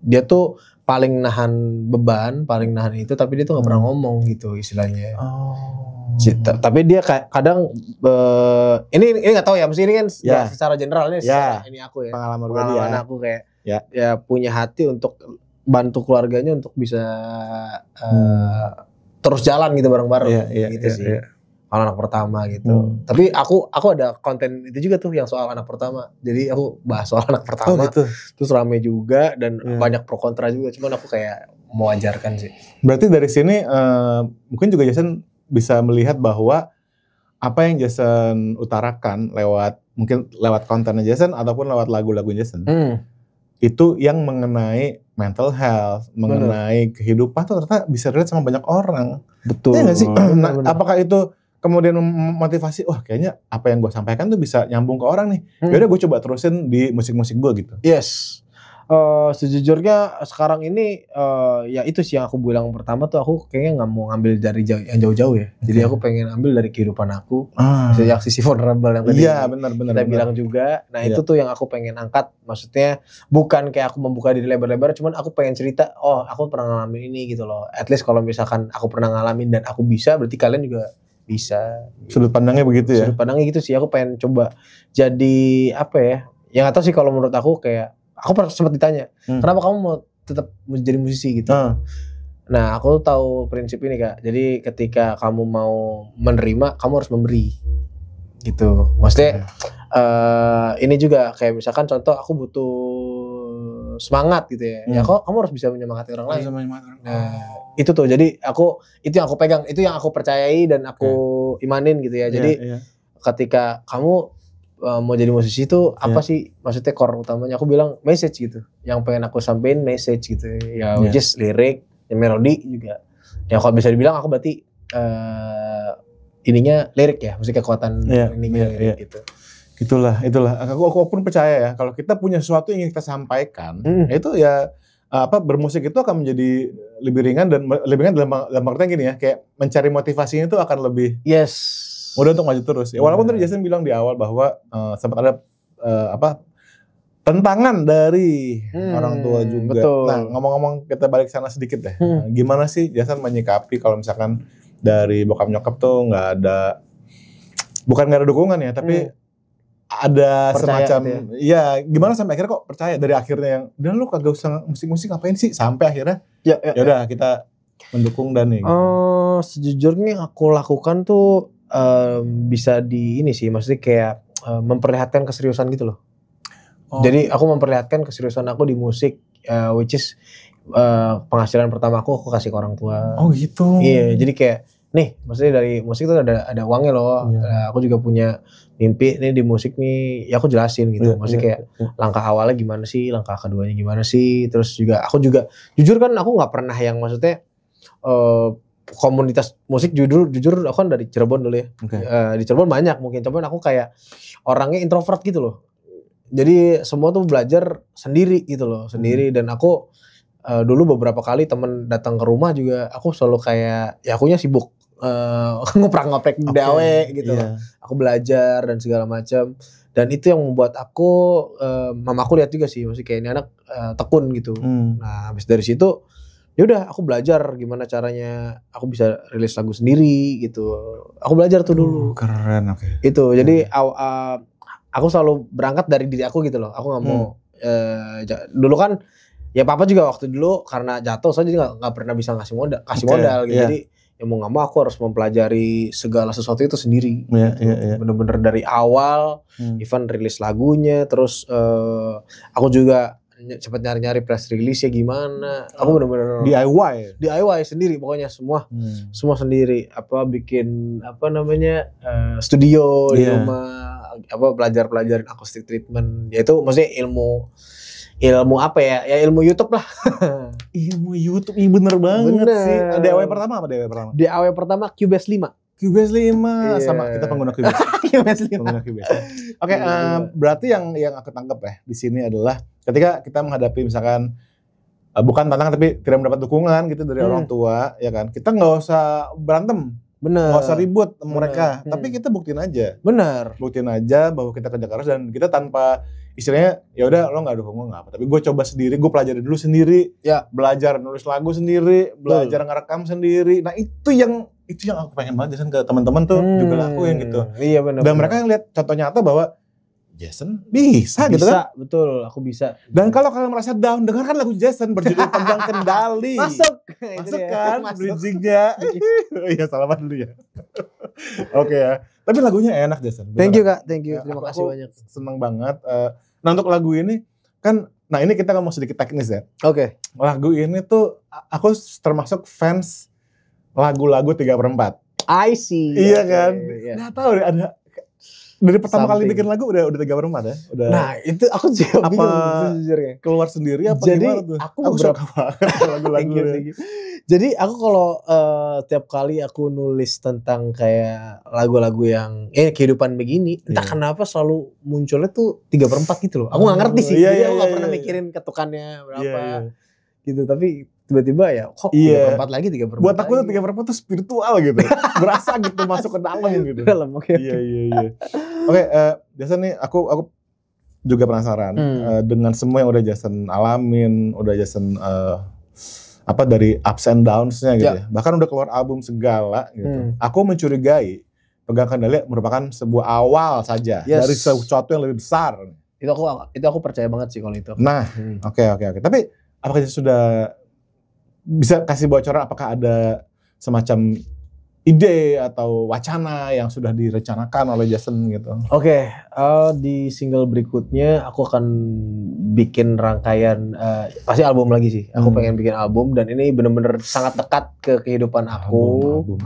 dia tuh paling nahan beban, paling nahan itu, tapi dia tuh nggak pernah ngomong gitu istilahnya. Tapi dia kadang ini nggak tahu ya, mesti ini kan secara generalnya ini aku ya, pengalaman aku kayak ya punya hati untuk bantu keluarganya untuk bisa terus jalan gitu bareng-bareng gitu sih. Kalau anak pertama gitu. Tapi aku ada konten itu juga tuh yang soal anak pertama. Jadi aku bahas soal anak pertama. Gitu. Terus rame juga dan banyak pro kontra juga. Cuman aku kayak mewajarkan sih. Berarti dari sini mungkin juga Jason bisa melihat bahwa apa yang Jason utarakan lewat kontennya Jason ataupun lewat lagu-lagu Jason. Itu yang mengenai mental health, mengenai kehidupan tuh ternyata bisa relate sama banyak orang. Betul. Iya gak sih? Nah, apakah itu kemudian memotivasi, kayak apa yang gue sampaikan tuh bisa nyambung ke orang nih. Yaudah gue coba terusin di musik-musik gue gitu. Yes. Sejujurnya sekarang ini ya itu sih yang aku bilang pertama tuh, aku kayaknya nggak mau ngambil dari yang jauh-jauh ya. Jadi aku pengen ambil dari kehidupan aku, yang sisi vulnerable yang tadi kita bilang juga. Nah itu tuh yang aku pengen angkat. Maksudnya bukan kayak aku membuka diri lebar-lebar, cuman aku pengen cerita, aku pernah ngalamin ini gitu loh. At least kalau misalkan aku pernah ngalamin dan aku bisa, berarti kalian juga bisa. Sudut pandangnya begitu ya? Sudut pandangnya gitu sih. Aku pengen coba jadi apa ya? Yang nggak tahu sih, kalau menurut aku kayak aku pernah sempat ditanya, kenapa kamu mau tetap jadi musisi gitu? Nah, aku tahu prinsip ini Kak. Jadi ketika kamu mau menerima, kamu harus memberi. Gitu. Maksudnya ini juga kayak misalkan contoh aku butuh semangat gitu ya. Ya kamu harus bisa menyemangati orang lain. Nah, itu tuh. Jadi itu yang aku pegang, itu yang aku percayai dan aku imanin gitu ya. Jadi ketika kamu mau jadi musisi itu apa sih maksudnya core utamanya, aku bilang message gitu, yang pengen aku sampein message gitu ya, which is lirik, melodi juga ya. Kalau bisa dibilang aku berarti ininya lirik ya, maksudnya kekuatan ininya lirik gitu. Itulah aku pun percaya ya, kalau kita punya sesuatu yang ingin kita sampaikan, itu ya bermusik itu akan menjadi lebih ringan dalam artian gini ya, kayak mencari motivasinya itu akan lebih mudah untuk maju terus. Ya, walaupun tadi Jason bilang di awal bahwa sempat ada tentangan dari orang tua juga. Betul. Nah, ngomong-ngomong kita balik sana sedikit deh. Gimana sih Jason menyikapi kalau misalkan dari bokap nyokap tuh bukan nggak ada dukungan ya, tapi ada percaya semacam gitu ya. Gimana sampai akhirnya kok percaya dari akhirnya yang udah lu kagak usah musik-musik ngapain sih, sampai akhirnya ya udah kita mendukung dan nih. Sejujurnya aku lakukan tuh bisa di ini sih, maksudnya kayak memperlihatkan keseriusan gitu loh. Jadi aku memperlihatkan keseriusan aku di musik, which is penghasilan pertama aku kasih ke orang tua. Oh gitu. Iya, jadi kayak nih, maksudnya dari musik tuh ada uangnya loh. Aku juga punya mimpi nih di musik nih, ya aku jelasin gitu. Maksudnya kayak langkah awalnya gimana sih, langkah keduanya gimana sih. Terus juga aku juga jujur kan aku nggak pernah yang maksudnya komunitas musik, jujur aku kan dari Cirebon dulu ya. Di Cirebon banyak mungkin, cuman aku kayak orangnya introvert gitu loh. Jadi semua tuh belajar sendiri gitu loh, sendiri. Dan aku dulu beberapa kali temen datang ke rumah juga, aku selalu kayak ya akunya sibuk ngoprek dawe gitu loh. Aku belajar dan segala macam. Dan itu yang membuat aku, mamaku lihat juga sih, maksudnya kayak ini anak tekun gitu. Nah, habis dari situ ya udah aku belajar gimana caranya aku bisa rilis lagu sendiri gitu. Aku belajar tuh dulu. Keren, oke. Itu jadi aku selalu berangkat dari diri aku gitu loh. Aku nggak mau dulu kan ya papa juga waktu dulu karena jatuh saya jadi nggak pernah bisa ngasih modal gitu. Jadi ya mau nggak mau aku harus mempelajari segala sesuatu itu sendiri. Bener-bener dari awal, even rilis lagunya, terus aku juga cepet nyari-nyari press release ya gimana. Aku bener-bener DIY sendiri pokoknya semua sendiri. Bikin studio di rumah, pelajarin acoustic treatment. Ya itu maksudnya ilmu apa ya? Ya ilmu YouTube lah. Ilmu YouTube, iya bener banget sih. DIY pertama apa DIY pertama? DIY pertama Cubase 5. Cubase 5 sama kita pengguna Cubase. Cubase 5. Pengguna Cubase. Oke, berarti yang aku tangkap ya di sini adalah ketika kita menghadapi misalkan bukan tantangan tapi tidak mendapat dukungan gitu dari orang tua, ya kan? Kita nggak usah berantem. Bener. Nggak usah ribut mereka, tapi kita buktiin aja. Bener. Buktiin aja bahwa kita kerja keras dan kita tanpa istilahnya ya udah lo nggak dukung gue nggak apa, tapi gue coba sendiri, gue pelajari dulu sendiri, belajar nulis lagu sendiri, belajar ngerekam sendiri. Nah itu yang aku pengen banget Jason ke teman-teman tuh juga lakuin gitu. Iya benar. Dan mereka yang lihat contoh nyata bahwa Jason bisa gitu kan? Betul, aku bisa. Dan kalau kalian merasa down, dengarkan lagu Jason berjudul Pegang Kendali. Masuk kan bridgingnya. Iya, salaman dulu ya. Oke ya. Tapi lagunya enak Jason. Thank you Kak, thank you. Terima kasih banyak. Seneng banget. Nah untuk lagu ini kan, nah ini kita ngomong sedikit teknis ya. Oke. Lagu ini tuh aku termasuk fans lagu-lagu 3/4. I see. Iya kan? Nggak tahu deh ada dari pertama kali bikin lagu udah 3/4 ya. Udah. Nah itu aku juga bingung sejujurnya. Keluar sendiri apa jadi, gimana tuh? Aku suka banget lagu-lagu. Jadi aku kalau tiap kali aku nulis tentang kayak lagu-lagu yang kehidupan begini, entah kenapa selalu munculnya tuh 3/4 gitu loh. Aku nggak ngerti sih. Jadi aku nggak pernah mikirin ketukannya berapa gitu. Tapi tiba-tiba ya kok 3/4 lagi 3/4. Buat aku tuh 3/4 tuh spiritual gitu. Berasa gitu masuk ke dalam gitu. Dalam oke. Iya. Oke, Jason nih aku juga penasaran dengan semua yang udah Jason alamin, udah Jason dari ups and downs-nya gitu ya. Bahkan udah keluar album segala gitu. Aku mencurigai Pegang Kendali merupakan sebuah awal saja dari sesuatu yang lebih besar. Itu aku percaya banget sih kalau itu. Nah, oke. Tapi apakah sudah bisa kasih bocoran apakah ada semacam ide atau wacana yang sudah direncanakan oleh Jason gitu? Oke, di single berikutnya aku akan bikin rangkaian pasti album lagi sih. Aku pengen bikin album dan ini benar-benar sangat dekat ke kehidupan aku. Album.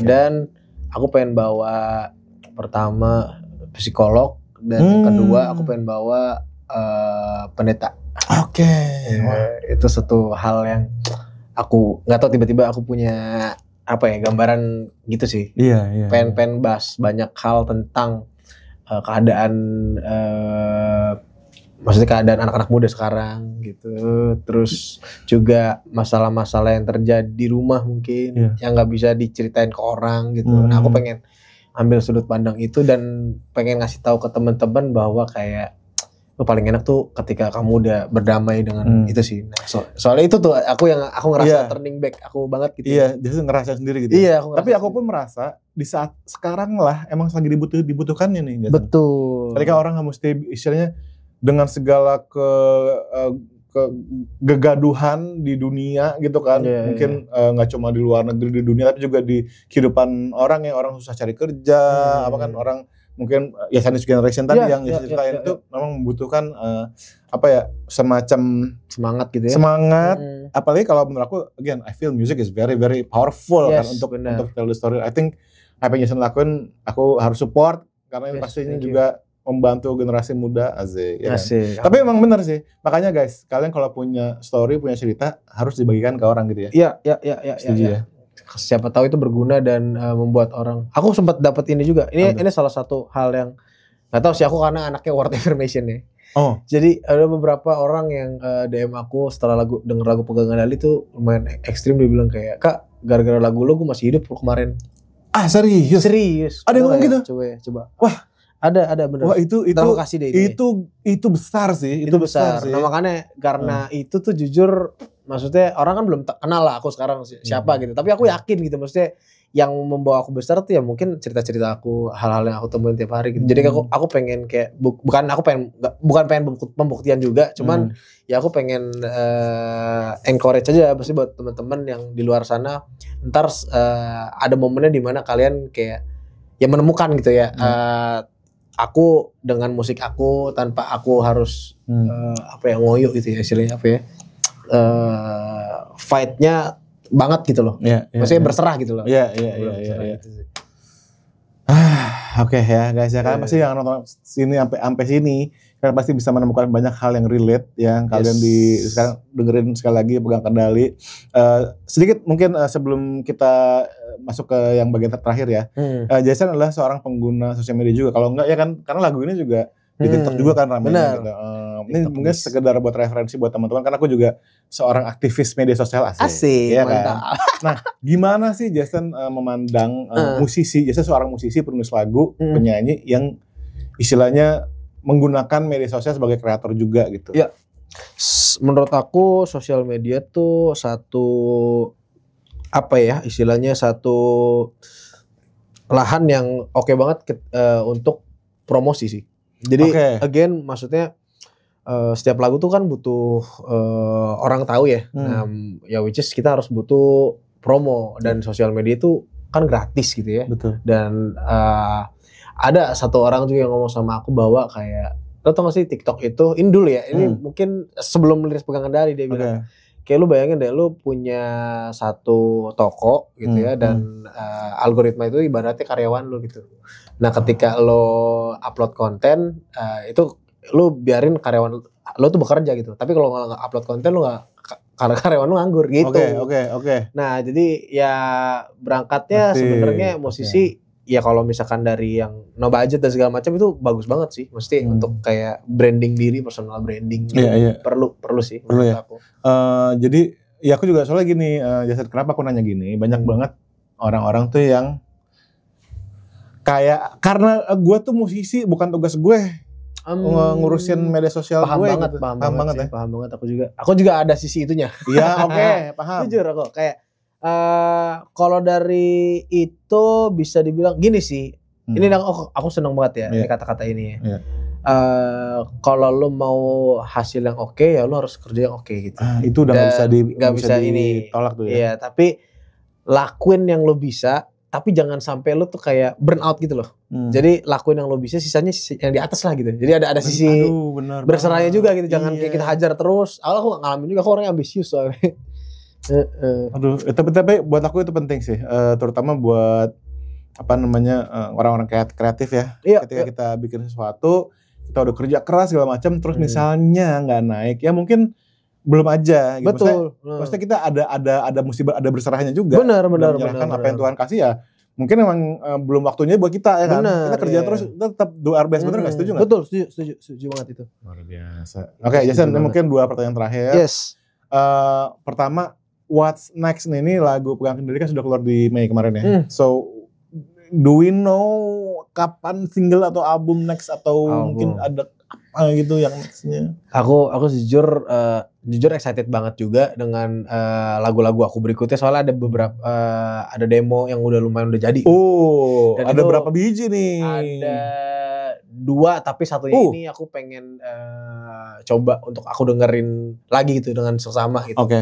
Dan aku pengen bawa pertama psikolog dan yang kedua aku pengen bawa pendeta. Itu satu hal yang aku nggak tahu tiba-tiba aku punya gambaran gitu sih. Iya. Pengen bahas banyak hal tentang keadaan maksudnya keadaan anak-anak muda sekarang gitu. Terus juga masalah-masalah yang terjadi di rumah mungkin yang nggak bisa diceritain ke orang gitu. Nah aku pengen ambil sudut pandang itu dan pengen ngasih tahu ke teman-teman bahwa kayak paling enak tuh ketika kamu udah berdamai dengan itu sih. Nah, soalnya itu tuh aku ngerasa turning back aku banget gitu. Iya, jadi ngerasa sendiri gitu. Iya, tapi aku pun merasa di saat sekarang lah emang lagi dibutuhkannya nih. Jason. Betul. Ketika orang mesti istilahnya dengan segala kegaduhan di dunia gitu kan. Mungkin nggak cuma di luar negeri, di dunia tapi juga di kehidupan orang yang orang susah cari kerja, orang mungkin ya Chinese generation tadi yang diceritain itu memang membutuhkan semacam semangat gitu ya. Semangat, apalagi kalau menurut aku again I feel music is very very powerful kan untuk tell the story. I think apa yang Jason lakuin aku harus support karena ini pastinya juga membantu generasi muda ya kan? Tapi emang benar sih. Makanya guys, kalian kalau punya story, punya cerita harus dibagikan ke orang gitu ya. Iya. Setuju ya. Siapa tahu itu berguna dan membuat orang. Aku sempat dapat ini juga. Ini salah satu hal yang nggak tahu sih aku karena anaknya word affirmation ya. Jadi ada beberapa orang yang DM aku setelah denger lagu Pegang Kendali tuh lumayan ekstrim, dia bilang kayak, "Kak, gara-gara lagu lo gue masih hidup kemarin." Ah serius? Ada yang ngomong gitu? Coba. Wah, ada bener. Wah itu kasih deh itu besar sih. Itu besar. Nah makanya karena itu tuh jujur. Maksudnya orang kan belum kenal lah aku sekarang siapa gitu. Tapi aku yakin gitu, maksudnya yang membawa aku besar tuh ya mungkin cerita-cerita aku, hal-hal yang aku temuin tiap hari gitu. Jadi aku pengen kayak bukan pengen pembuktian juga, cuman ya aku pengen encourage aja pasti buat teman-teman yang di luar sana. Ntar ada momennya di mana kalian kayak ya menemukan gitu ya aku dengan musik aku tanpa aku harus ngoyo gitu ya istilahnya fight-nya banget gitu loh. Maksudnya berserah gitu loh. Iya. Oke ya guys ya, kalian pasti yang nonton sini sampai sini kalian pasti bisa menemukan banyak hal yang relate yang kalian sekarang dengerin sekali lagi Pegang Kendali. Sedikit mungkin sebelum kita masuk ke yang bagian terakhir ya. Jason adalah seorang pengguna sosial media juga. Kalau enggak ya kan karena lagu ini juga di TikTok juga kan ramai gitu. Ini mungkin sekedar buat referensi buat teman-teman karena aku juga seorang aktivis media sosial asik ya kan. Nah, gimana sih Jason memandang musisi? Jason seorang musisi, penulis lagu, penyanyi yang istilahnya menggunakan media sosial sebagai kreator juga gitu. Ya. Menurut aku sosial media tuh satu istilahnya satu lahan yang oke banget untuk promosi sih. Jadi again maksudnya setiap lagu tuh kan butuh orang tahu ya. Nah, ya which is kita harus butuh promo dan sosial media itu kan gratis gitu ya. Betul. Dan ada satu orang juga yang ngomong sama aku bahwa kayak lo tau gak sih TikTok itu ini dulu ya. Ini mungkin sebelum liris Pegang Kendali dia bilang kayak lu bayangin deh lu punya satu toko gitu ya dan algoritma itu ibaratnya karyawan lu gitu. Nah ketika lo upload konten itu lu biarin karyawan lu tuh bekerja gitu. Tapi kalau nggak upload konten lu nggak karyawan lu nganggur gitu. Oke. Nah jadi ya berangkatnya sebenarnya musisi ya kalau misalkan dari yang no budget dan segala macam itu bagus banget sih. Mesti untuk kayak branding diri, personal branding perlu sih menurut aku. Jadi ya aku juga soalnya gini, Jason kenapa aku nanya gini? Banyak banget orang-orang tuh yang kayak karena gue tuh musisi bukan tugas gue ngurusin media sosial gue gitu. Paham banget aku juga ada sisi itunya. Iya, paham. Jujur aku kayak kalau dari itu bisa dibilang gini sih. Ini aku seneng banget ya ini kata-kata ini ya. Kalau lu mau hasil yang oke ya lu harus kerja yang oke gitu. Itu udah nggak bisa ditolak tuh ya. Iya, tapi lakuin yang lu bisa, tapi jangan sampai lu tuh kayak burn out gitu loh. Jadi lakuin yang lu bisa, sisanya yang di atas lah gitu. Jadi ada sisi berserahnya juga gitu. Jangan kayak kita hajar terus. Awalnya aku ngalamin juga, aku orangnya ambisius soalnya. Tapi buat aku itu penting sih, terutama buat orang-orang kreatif ya. Ketika kita bikin sesuatu, kita udah kerja keras segala macam, terus misalnya nggak naik, ya mungkin belum aja. Gitu. Betul. Maksudnya kita ada musibah, ada berserahnya juga. Benar. Apa yang Tuhan kasih ya. Mungkin emang belum waktunya buat kita ya kan. Kita kerja terus, kita tetap do our best. Bener nggak? Setuju nggak? Betul, setuju banget itu. Luar biasa. Oke, Jason, ini mungkin 2 pertanyaan terakhir. Yes. Pertama, what's next nih? Ini lagu Pegang Kendali kan sudah keluar di Mei kemarin ya. So, do we know kapan single atau album next atau mungkin ada apa gitu yang nextnya? Aku jujur excited banget juga dengan lagu-lagu aku berikutnya, soalnya ada beberapa ada demo yang lumayan udah jadi. Dan ada berapa biji nih? Ada 2 tapi satunya ini aku pengen coba untuk aku dengerin lagi gitu dengan sesama gitu. Oke.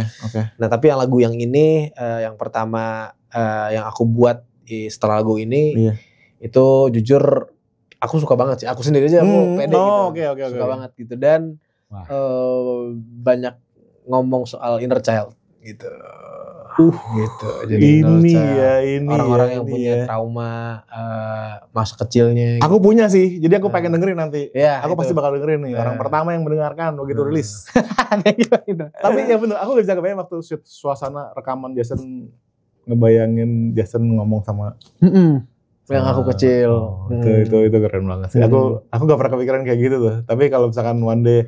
Nah tapi yang lagu yang ini yang pertama yang aku buat setelah lagu ini itu jujur aku suka banget sih. Aku sendiri aja aku pede gitu. Suka banget gitu dan banyak ngomong soal inner child gitu. Gitu. Jadi ini orang-orang yang punya trauma masa kecilnya. Aku punya sih, jadi aku pengen dengerin nanti. Aku pasti bakal dengerin nih. Orang pertama yang mendengarkan begitu rilis. Tapi ya bener, aku gak bisa kebayang waktu suasana rekaman Jason ngebayangin Jason ngomong sama yang aku kecil. Itu keren banget sih. Aku gak pernah kepikiran kayak gitu tuh. Tapi kalau misalkan one day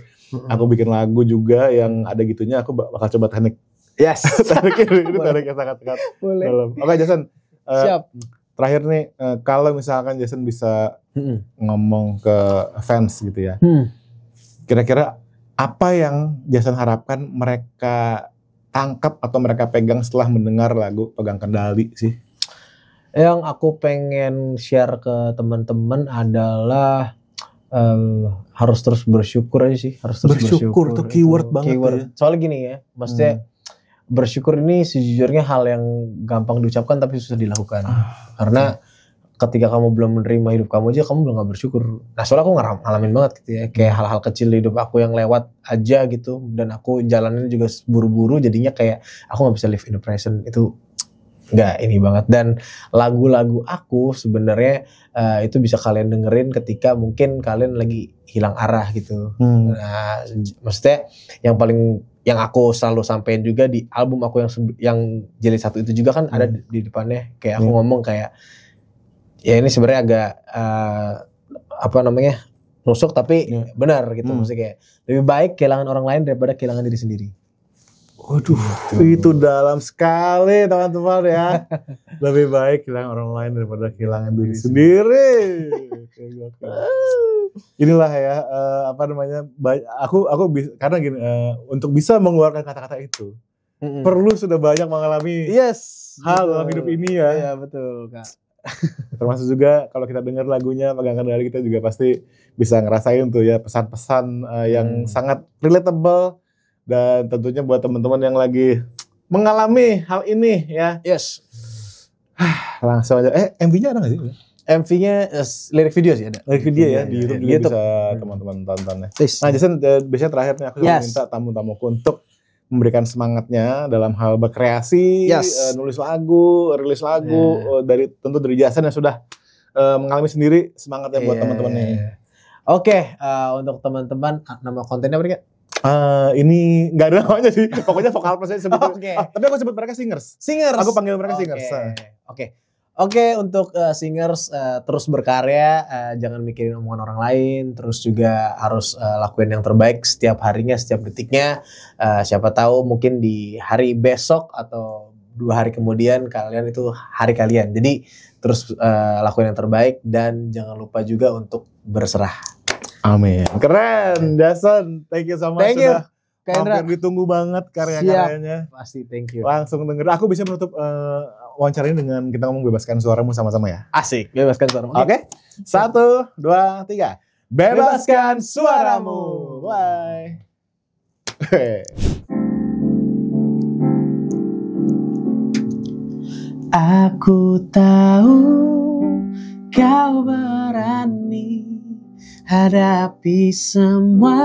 aku bikin lagu juga yang ada gitunya, aku bakal coba teknik. Yes. Teknik yang sangat-sangat dalam. Oke, Jason. Siap. Terakhir nih, kalau misalkan Jason bisa ngomong ke fans gitu ya. Kira-kira apa yang Jason harapkan mereka tangkap atau mereka pegang setelah mendengar lagu Pegang Kendali sih? Yang aku pengen share ke teman-teman adalah harus terus bersyukur aja sih. Harus terus bersyukur itu keyword banget ya. Soalnya gini ya, maksudnya bersyukur ini sejujurnya hal yang gampang diucapkan tapi susah dilakukan. Karena ketika kamu belum menerima hidup kamu aja kamu belum gak bersyukur. Nah soalnya aku ngalamin banget gitu ya, kayak hal-hal kecil di hidup aku yang lewat aja gitu, dan aku jalannya juga buru-buru, jadinya kayak aku gak bisa live in the present. Itu nggak ini banget. Dan lagu-lagu aku sebenarnya itu bisa kalian dengerin ketika mungkin kalian lagi hilang arah gitu. Nah, maksudnya yang aku selalu sampein juga di album aku yang Jilid 1 itu juga kan ada di depannya, kayak aku ngomong kayak ya ini sebenarnya agak nusuk tapi benar gitu. Maksudnya kayak lebih baik kehilangan orang lain daripada kehilangan diri sendiri. Waduh, itu dalam sekali teman-teman ya. Lebih baik kehilangan orang lain daripada kehilangan diri sendiri. Inilah ya, karena gini, untuk bisa mengeluarkan kata-kata itu, perlu sudah banyak mengalami hal dalam hidup ini ya. Iya betul Kak. Termasuk juga kalau kita dengar lagunya Pegang Kendali, kita juga pasti bisa ngerasain tuh ya pesan-pesan yang sangat relatable. Dan tentunya buat teman-teman yang lagi mengalami hal ini ya. Yes. Langsung aja. MV-nya ada nggak sih? MV-nya lirik video sih ada. Lirik video ya, di YouTube juga bisa teman-teman tontonnya. Nah Jason, biasanya terakhir nih aku minta tamu-tamuku untuk memberikan semangatnya dalam hal berkreasi, nulis lagu, rilis lagu, dari Jason yang sudah mengalami sendiri, semangatnya buat teman-temannya. Oke, untuk teman-teman, nama kontennya apa nih Kak? Ini nggak ada namanya sih, pokoknya vokal plus aja sebut. Tapi aku sebut mereka singers. Aku panggil mereka singers. Oke, untuk singers terus berkarya, jangan mikirin omongan orang lain, terus juga harus lakuin yang terbaik setiap harinya, setiap detiknya. Siapa tahu mungkin di hari besok atau 2 hari kemudian kalian itu hari kalian. Jadi terus lakuin yang terbaik dan jangan lupa juga untuk berserah. Amin. Keren, Jason. Thank you so much. Thank you. Hampir ditunggu banget karya-karyanya. Pasti, thank you. Langsung denger. Aku bisa menutup wawancara ini dengan kita ngomong bebaskan suaramu sama-sama ya. Asik, bebaskan suaramu. Oke. 1, 2, 3. Bebaskan suaramu. Bye. Aku tahu kau berani hadapi semua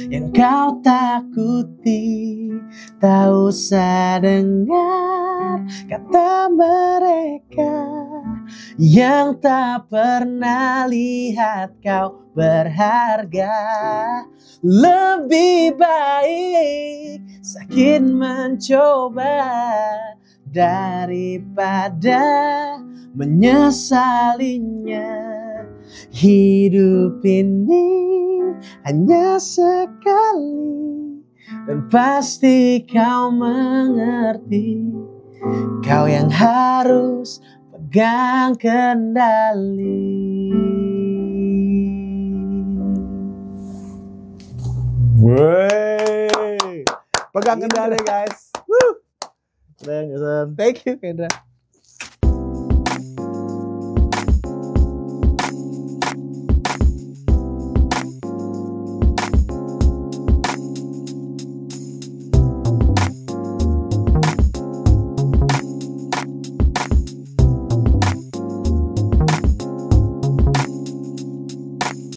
yang kau takuti. Tak usah dengar kata mereka yang tak pernah lihat kau berharga. Lebih baik sakit mencoba daripada menyesalinya. Hidup ini hanya sekali dan pasti kau mengerti. Kau yang harus pegang kendali. Pegang kendali guys. Thank you, Kendra.